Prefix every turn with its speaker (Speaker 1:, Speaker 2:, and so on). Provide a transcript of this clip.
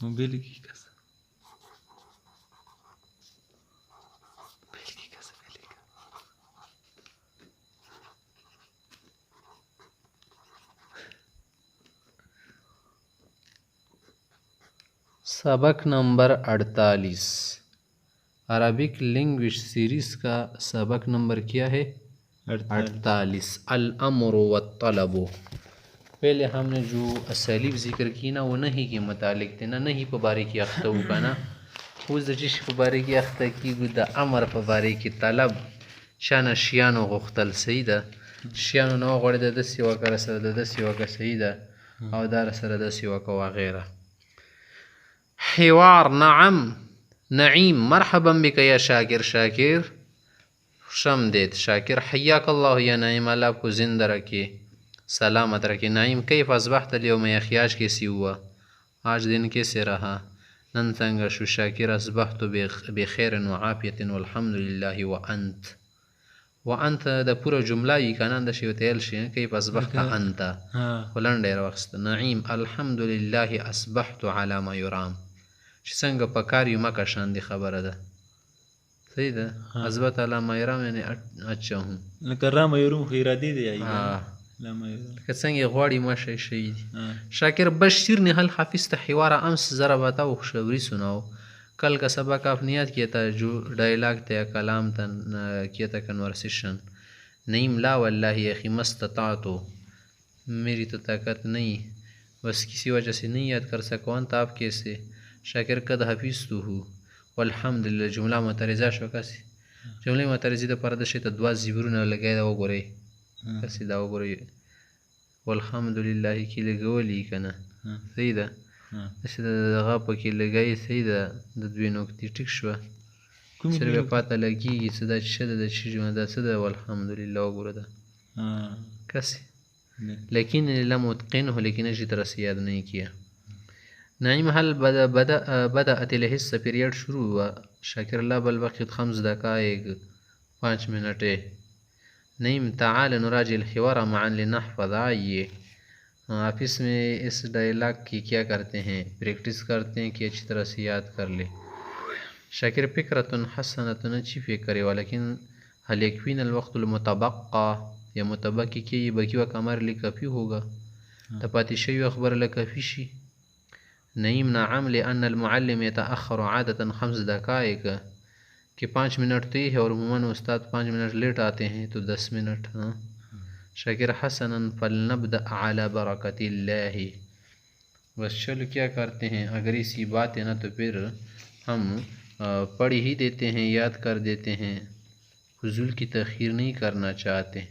Speaker 1: मोबाइल की कसम
Speaker 2: सबक नंबर 48 अरबिक लैंग्वेज सीरीज़ का सबक नंबर क्या है? 48 अल-अम्र व-तलब। पहले हमने जो असलीब ज़िक्र की ना वो नहीं के मुतालिक थे ना, नहीं पे बारे की अख्ता होगा ना, उस दजिश पे बारे की अख्ता की द अमर पे बारे की तलब शाना शियानो गुख्तल सही दा शियानो ना गड़े द दसी वकर सर द दसी वकर सही दा और दार सर दसी वकर वगैरह। حوار نعم نعيم مرحبا بك يا شاكر شاكر شمدت شاكر حياك الله يا نعيم الله आपको जिंदा रखे सलामत रखे। नईम كيف أصبحت اليوم يا أخي आज कैसी हुआ आज दिन कैसे रहा नन څنګه شو شاكر أصبحت بخير وعافية والحمد لله وأنت وأنت دا پورا جمله یې کنه د شی وتیل شي كيف أصبحت أنت ولنډ ډیر وخت نعيم الحمد لله أصبحت على ما يرام چې څنګه په کار یو مکه شان دي خبره ده صحیح ده اثبت على ما يرام یعنی اچھا ہوں
Speaker 1: لکه رام یروم خو ارادي دی ای
Speaker 2: لکه څنګه غواړي ماشه شي دي شاکر بشرني هل حفظت حوار امس ذرا बताओ खुशखबरी सुनाओ कल का सबक आपने याद किया था जो डायलॉग था कलाम था किया था कन्वर्सेशन नईम ला वल्लाही अखी मस्ततातो मेरी तो ताकत नहीं बस किसी वजह से नहीं याद कर सका अंत आप कैसे शाकिर कद हाफिज तो हूँ वल्हम्दुलिल्लाह जुमला मतरज़ा शो कसी जुमले मतरज़ी तो परदशे तो दुआ ज़िबरुना लगाए वो गोरे कसी दाव गोरे वल्हम्दुलिल्लाह की लगोली कना सही दा ऐसे दगा पकी लगाई सही दा दुई नोक्ती ठीक शो सिर्फ पता लगी कि सदा शद द चीज़ में दा सदा वल्हम्दुलिल्लाह गोरे दा कसी लेकिन लम उत्क़िन हो लेकिन अच्छी तरह से याद नहीं किया। नईम हल بدأت الحصة पीरियड शुरू हुआ शाकिर ला बल वक़्त 5 دقائق 5 मिनट है। नईम تعال نراجع الحوار معا لنحفظ आइए आप इसमें इस डायलॉग की क्या करते हैं प्रैक्टिस करते हैं कि अच्छी तरह से याद कर ले। शाकिर फ़िक्रतुन हसनतुन अच्छी फ़िक्र है लेकिन हल यकफ़ीन الوقت المتبقى या मुतबक़ी के ये बकी वक़्त हमारे लिए काफ़ी होगा तपाती शई अखबर ला काफ़ी शी। नईम नाम लअन المعلم يتأخر عادة 5 دقائق कि 5 मिनट तो ये है और उमूमन उस्ताद 5 मिनट लेट आते हैं तो 10 मिनट। हाँ शाकिर हसनन फलनब्दा अला बरकतिल्लाह बस चलो क्या करते हैं अगर इसी बात है ना तो फिर हम पढ़ ही देते हैं याद कर देते हैं फजूल की तख़ीर नहीं करना चाहते।